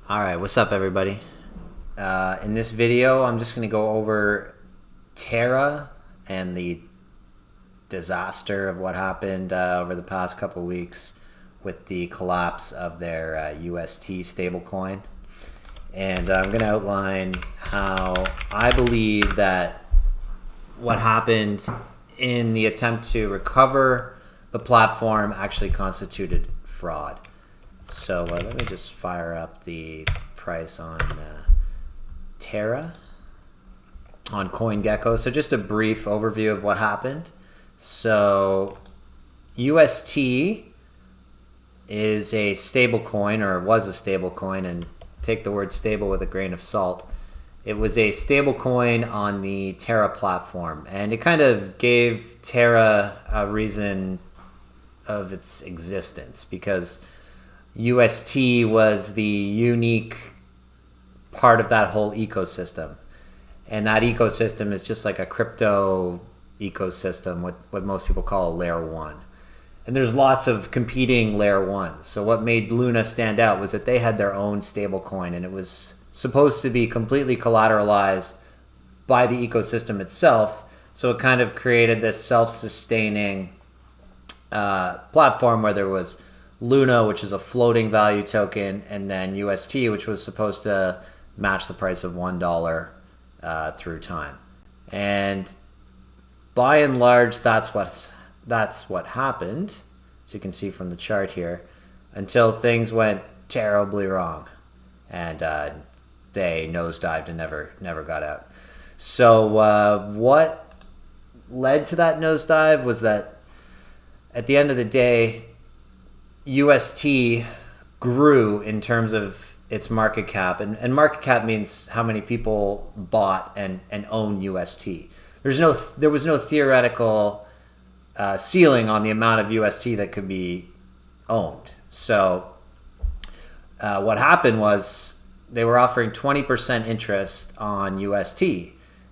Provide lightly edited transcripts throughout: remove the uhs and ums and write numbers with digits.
Alright, what's up everybody? In this video, I'm just going to go over Terra and the disaster of what happened over the past couple weeks with the collapse of their UST stablecoin. And I'm going to outline how I believe that what happened in the attempt to recover the platform actually constituted fraud. So let me just fire up the price on Terra on CoinGecko. So just a brief overview of what happened. So UST is a stable coin, or was a stable coin, and take the word stable with a grain of salt. It was a stable coin on the Terra platform, and it kind of gave Terra a reason of its existence because UST was the unique part of that whole ecosystem. And that ecosystem is just like a crypto ecosystem, what most people call a layer one. And there's lots of competing layer ones. So what made Luna stand out was that they had their own stable coin, and it was supposed to be completely collateralized by the ecosystem itself. So it kind of created this self-sustaining platform where there was Luna, which is a floating value token, and then UST, which was supposed to match the price of $1 through time. And by and large, that's what happened, as you can see from the chart here, until things went terribly wrong, and they nosedived and never got out. So what led to that nosedive was that at the end of the day, UST grew in terms of its market cap, and market cap means how many people bought and own UST. There was no theoretical ceiling on the amount of UST that could be owned. So what happened was they were offering 20% interest on UST,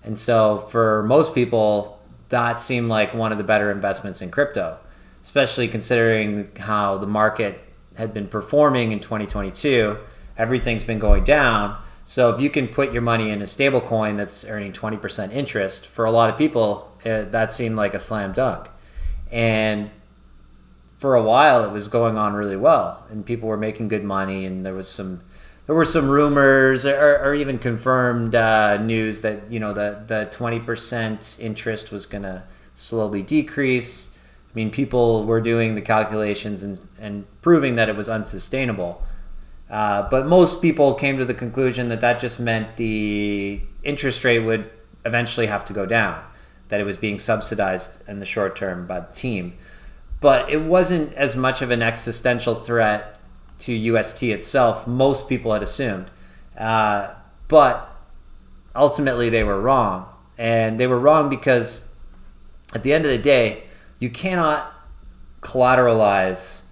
and so for most people that seemed like one of the better investments in crypto, especially considering how the market had been performing in 2022. Everything's been going down. So if you can put your money in a stable coin that's earning 20% interest, for a lot of people, that seemed like a slam dunk. And for a while, it was going on really well, and people were making good money, and there were some rumors or even confirmed news that the 20% interest was going to slowly decrease. I mean, people were doing the calculations and proving that it was unsustainable. But most people came to the conclusion that just meant the interest rate would eventually have to go down, that it was being subsidized in the short term by the team. But it wasn't as much of an existential threat to UST itself, most people had assumed. But ultimately they were wrong. And they were wrong because at the end of the day, you cannot collateralize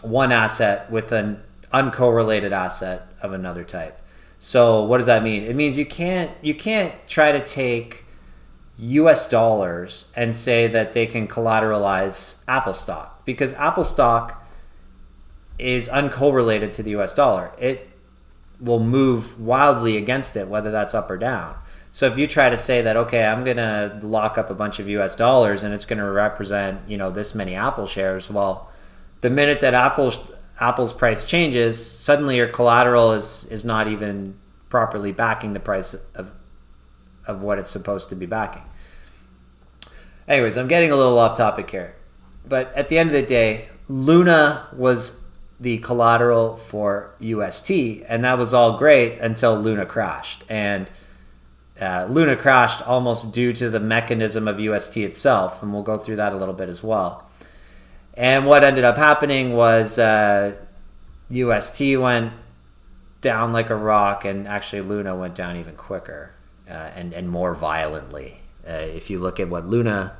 one asset with an uncorrelated asset of another type. So what does that mean? It means you can't try to take US dollars and say that they can collateralize Apple stock, because Apple stock is uncorrelated to the US dollar. It will move wildly against it, whether that's up or down. So if you try to say that, okay, I'm going to lock up a bunch of US dollars and it's going to represent, this many Apple shares, well, the minute that Apple's price changes, suddenly your collateral is not even properly backing the price of what it's supposed to be backing. Anyways, I'm getting a little off topic here. But at the end of the day, Luna was the collateral for UST, and that was all great until Luna crashed. And Luna crashed almost due to the mechanism of UST itself, and we'll go through that a little bit as well. And what ended up happening was UST went down like a rock, and actually Luna went down even quicker and more violently. If you look at what Luna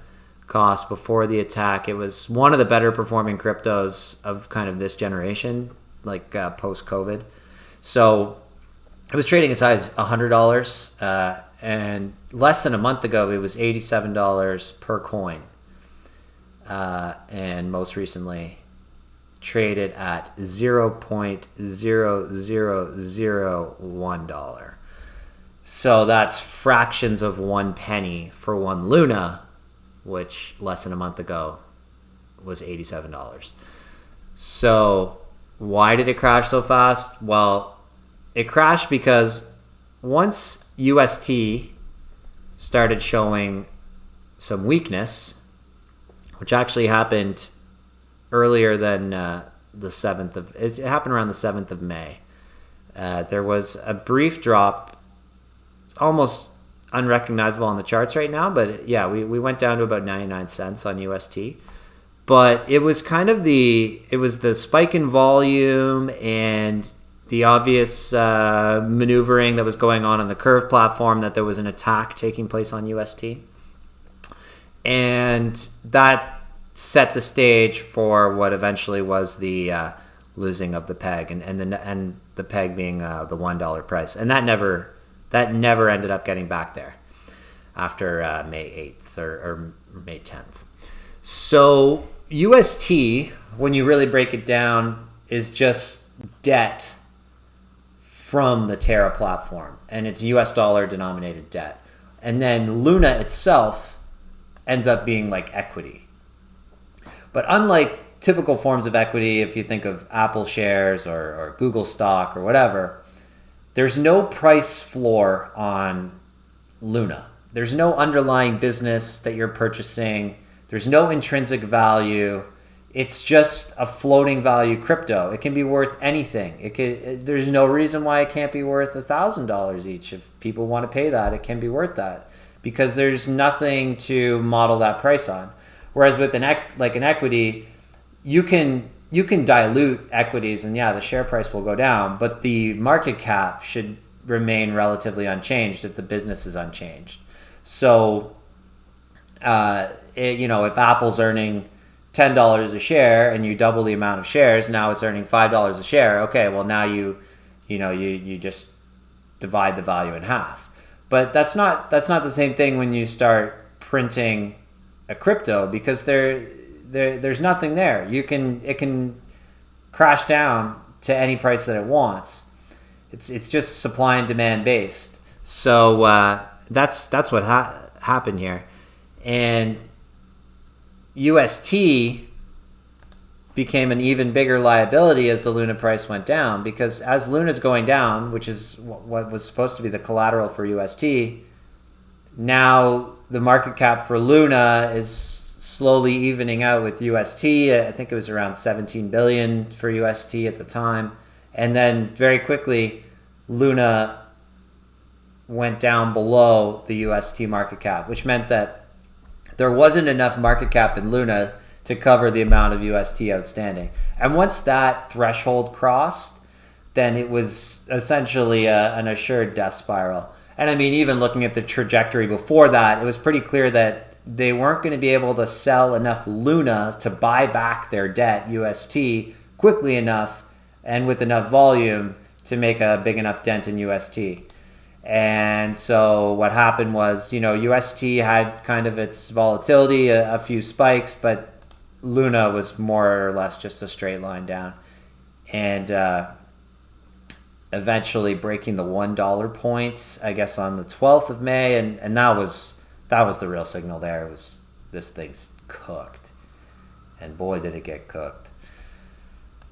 cost before the attack, it was one of the better performing cryptos of kind of this generation, like post-COVID. So it was trading as high as $100, and less than a month ago, it was $87 per coin. And most recently, traded at $0.0001. So that's fractions of 1 penny for 1 Luna, which less than a month ago was $87. So why did it crash so fast? Well, it crashed because once UST started showing some weakness, which actually happened earlier than the 7th of... It happened around the 7th of May. There was a brief drop. It's almost unrecognizable on the charts right now, but yeah, we went down to about 99 cents on UST. But it was kind of the spike in volume and the obvious maneuvering that was going on the curve platform, that there was an attack taking place on UST. And that set the stage for what eventually was the losing of the peg, and the peg being the $1 price. And that never ended up getting back there after May 8th or May 10th. So UST, when you really break it down, is just debt from the Terra platform, and it's US dollar denominated debt. And then Luna itself ends up being like equity. But unlike typical forms of equity, if you think of Apple shares or Google stock or whatever, there's no price floor on Luna. There's no underlying business that you're purchasing. There's no intrinsic value. It's just a floating value crypto. It can be worth anything. There's no reason why it can't be worth $1,000 each. If people want to pay that, it can be worth that, because there's nothing to model that price on. Whereas with an equity, you can dilute equities, and yeah, the share price will go down, but the market cap should remain relatively unchanged if the business is unchanged. So, if Apple's earning $10 a share and you double the amount of shares, now it's earning $5 a share. Okay, well now you just divide the value in half. But that's not the same thing when you start printing a crypto, because there's nothing there. It can crash down to any price that it wants. It's just supply and demand based. So that's what happened here, and UST became an even bigger liability as the Luna price went down, because as Luna's going down, which is what was supposed to be the collateral for UST, now the market cap for Luna is slowly evening out with UST. I think it was around 17 billion for UST at the time. And then very quickly, Luna went down below the UST market cap, which meant that there wasn't enough market cap in Luna to cover the amount of UST outstanding. And once that threshold crossed, then it was essentially an assured death spiral. And I mean, even looking at the trajectory before that, it was pretty clear that they weren't going to be able to sell enough Luna to buy back their debt, UST, quickly enough and with enough volume to make a big enough dent in UST. And so what happened was, UST had kind of its volatility, a few spikes, but Luna was more or less just a straight line down. And eventually breaking the $1 point, I guess, on the 12th of May. And that was the real signal there. It was, this thing's cooked. And boy, did it get cooked.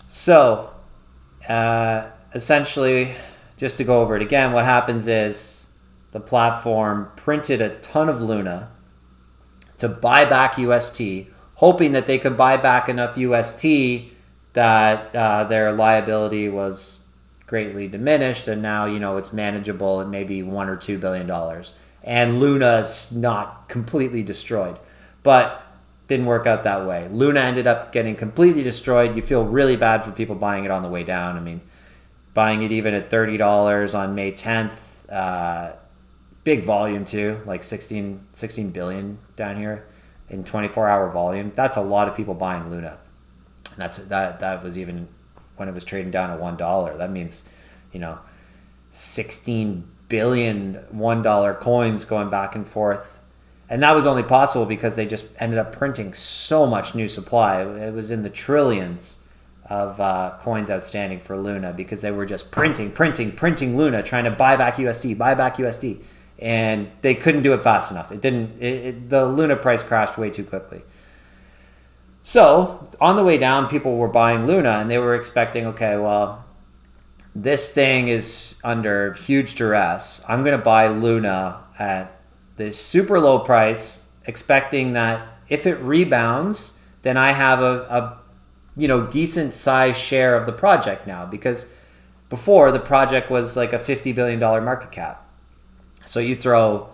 So, essentially, just to go over it again, what happens is the platform printed a ton of Luna to buy back UST, hoping that they could buy back enough UST that their liability was greatly diminished, and now it's manageable at maybe $1 or $2 billion, and Luna's not completely destroyed. But didn't work out that way. Luna ended up getting completely destroyed. You feel really bad for people buying it on the way down. I mean, buying it even at $30 on May 10th, big volume too, like 16 billion down here in 24-hour volume. That's a lot of people buying Luna. That was even when it was trading down at $1. That means, 16 billion $1 coins going back and forth. And that was only possible because they just ended up printing so much new supply. It was in the trillions coins outstanding for Luna because they were just printing Luna, trying to buy back USD, and they couldn't do it fast enough. The Luna price crashed way too quickly. So on the way down, people were buying Luna, and they were expecting, okay, well, this thing is under huge duress. I'm going to buy Luna at this super low price, expecting that if it rebounds, then I have a decent sized share of the project now, because before the project was like a $50 billion market cap. So you throw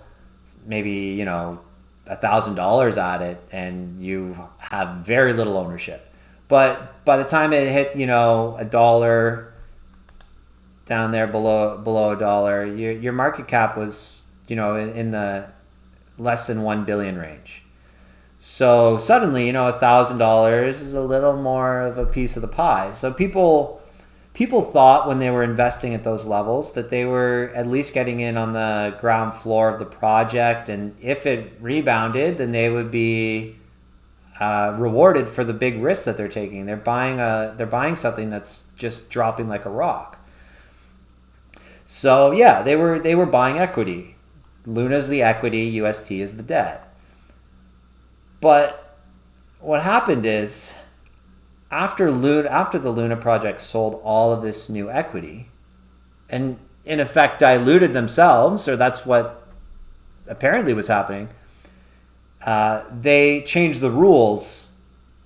maybe, $1,000 at it and you have very little ownership. But by the time it hit, $1 down there below $1, your market cap was, in the less than 1 billion range. So suddenly, $1,000 is a little more of a piece of the pie. So people thought when they were investing at those levels that they were at least getting in on the ground floor of the project, and if it rebounded, then they would be rewarded for the big risks that they're taking. They're buying something that's just dropping like a rock. So yeah, they were buying equity. Luna's the equity, UST is the debt. But what happened is, after the Luna project sold all of this new equity and in effect diluted themselves, or that's what apparently was happening, they changed the rules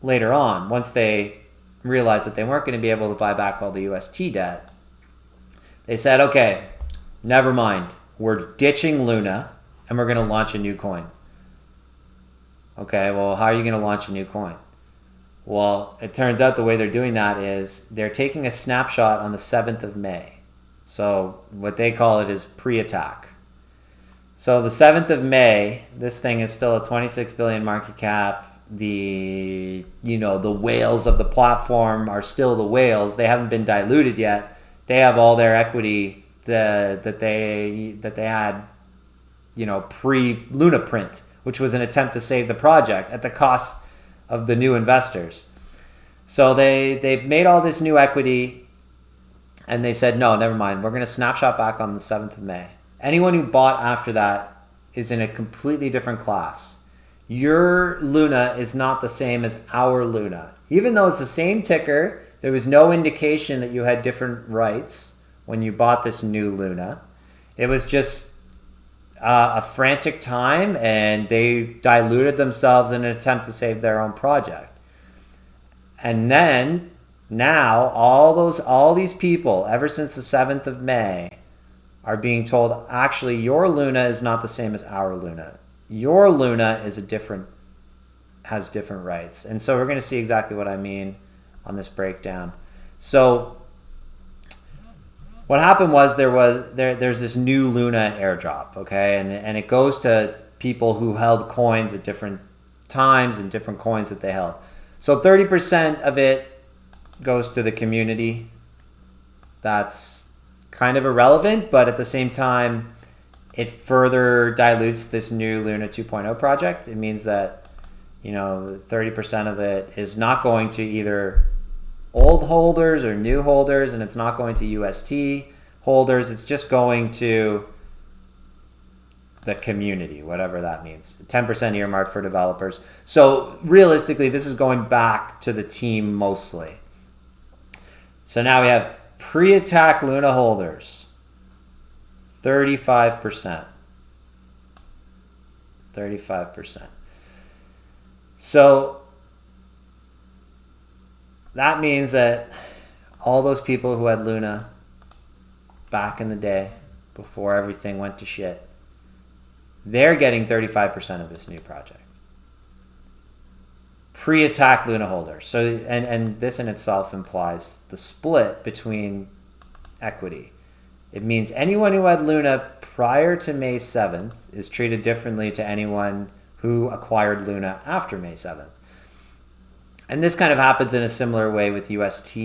later on once they realized that they weren't going to be able to buy back all the UST debt. They said, okay, never mind. We're ditching Luna and we're going to launch a new coin. Okay, well, how are you going to launch a new coin? Well, it turns out the way they're doing that is they're taking a snapshot on the 7th of May. So what they call it is Preattack. So the 7th of May, this thing is still a 26 billion market cap. The whales of the platform are still the whales. They haven't been diluted yet. They have all their equity that they had, pre-Luna print, which was an attempt to save the project at the cost of the new investors. So they've made all this new equity, and they said, no, never mind. We're going to snapshot back on the 7th of May. Anyone who bought after that is in a completely different class. Your Luna is not the same as our Luna. Even though it's the same ticker, there was no indication that you had different rights when you bought this new Luna. It was just a frantic time, and they diluted themselves in an attempt to save their own project. And then now all these people, ever since the 7th of May, are being told, actually, your Luna is not the same as our Luna. Your Luna has different rights. And so we're going to see exactly what I mean on this breakdown. So what happened was there's this new Luna airdrop, okay? And it goes to people who held coins at different times and different coins that they held. So 30% of it goes to the community. That's kind of irrelevant, but at the same time, it further dilutes this new Luna 2.0 project. It means that, 30% of it is not going to either old holders or new holders, and it's not going to UST holders. It's just going to the community, whatever that means. 10% earmarked for developers. So realistically, this is going back to the team mostly. So now we have Preattack LUNA holders, 35%. 35%. So that means that all those people who had Luna back in the day, before everything went to shit, they're getting 35% of this new project. Preattack LUNA holders. So, and this in itself implies the split between equity. It means anyone who had Luna prior to May 7th is treated differently to anyone who acquired Luna after May 7th. And this kind of happens in a similar way with UST,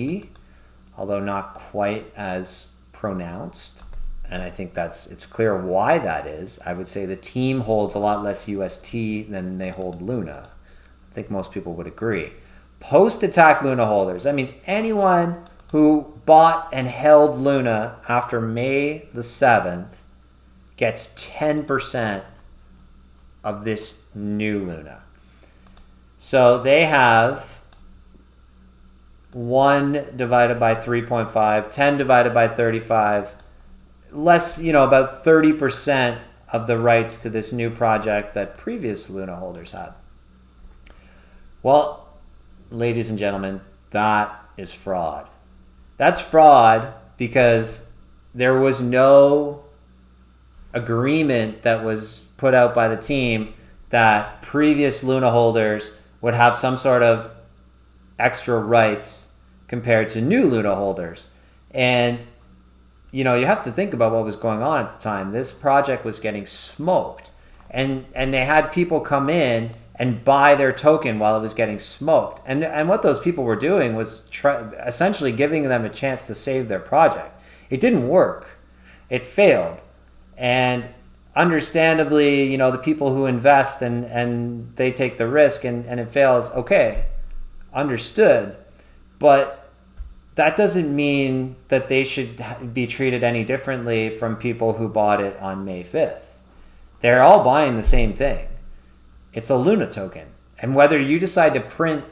although not quite as pronounced. And I think it's clear why that is. I would say the team holds a lot less UST than they hold Luna. I think most people would agree. Post-attack Luna holders, that means anyone who bought and held Luna after May the 7th gets 10% of this new Luna. So they have 1 divided by 3.5, 10 divided by 35, less, about 30% of the rights to this new project that previous Luna holders had. Well, ladies and gentlemen, that is fraud. That's fraud because there was no agreement that was put out by the team that previous Luna holders would have some sort of extra rights compared to new Luna holders. And you have to think about what was going on at the time. This project was getting smoked, and they had people come in and buy their token while it was getting smoked. And what those people were doing was essentially giving them a chance to save their project. It didn't work. It failed. And understandably, the people who invest and they take the risk and it fails, okay, understood. But that doesn't mean that they should be treated any differently from people who bought it on May 5th. They're all buying the same thing. It's a Luna token. And whether you decide to print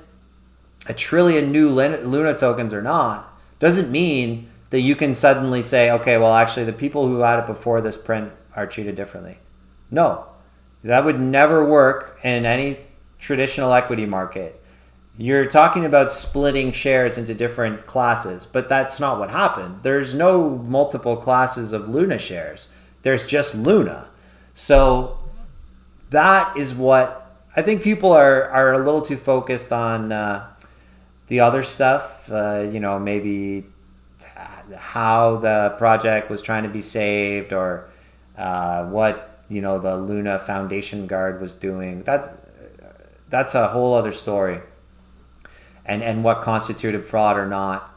1 trillion new Luna tokens or not, doesn't mean that you can suddenly say, okay, well, actually, the people who had it before this print are treated differently. No, that would never work in any traditional equity market. You're talking about splitting shares into different classes, but that's not what happened. There's no multiple classes of Luna shares. There's just Luna. So that is what I think people are a little too focused on the other stuff, maybe how the project was trying to be saved or what, the Luna Foundation Guard was doing. That's a whole other story. And what constituted fraud or not.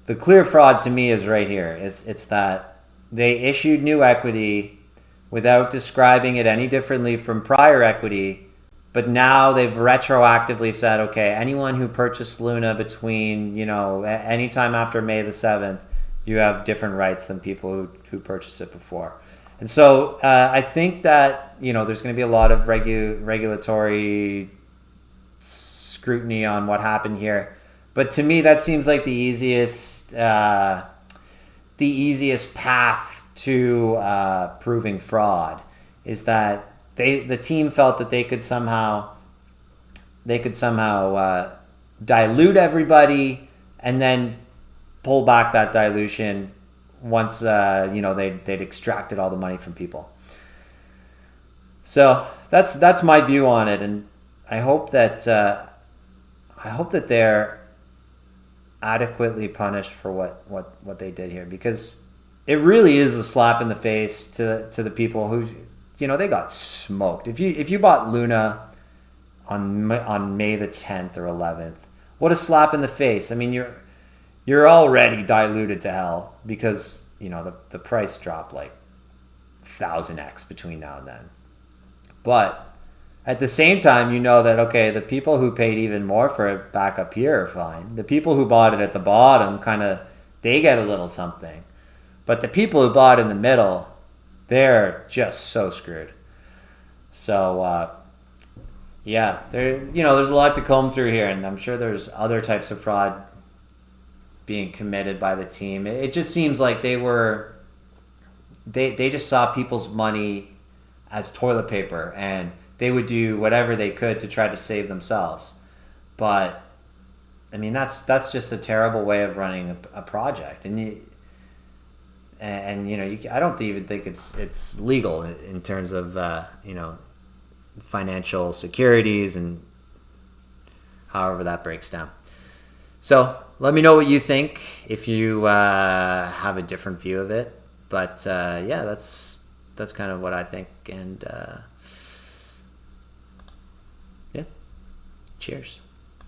The clear fraud to me is right here. It's that they issued new equity without describing it any differently from prior equity, but now they've retroactively said, okay, anyone who purchased Luna between, anytime after May the 7th, you have different rights than people who purchased it before. And so I think that, there's going to be a lot of regulatory scrutiny on what happened here. But to me, that seems like the easiest path to proving fraud is that the team felt that they could somehow dilute everybody and then pull back that dilution once they'd extracted all the money from people. So that's my view on it, and I hope that they're adequately punished for what they did here, because it really is a slap in the face to the people who, they got smoked. If you bought Luna on May the 10th or 11th, what a slap in the face. I mean, you're already diluted to hell because, the price dropped like 1,000x between now and then. But at the same time, that, okay, the people who paid even more for it back up here are fine. The people who bought it at the bottom they get a little something. But the people who bought in the middle, they're just so screwed. So, there's a lot to comb through here, and I'm sure there's other types of fraud being committed by the team. It just seems like they just saw people's money as toilet paper, and they would do whatever they could to try to save themselves. But I mean, that's just a terrible way of running a project, I don't even think it's legal in terms of financial securities and however that breaks down. So let me know what you think if you have a different view of it. But that's kind of what I think. And cheers.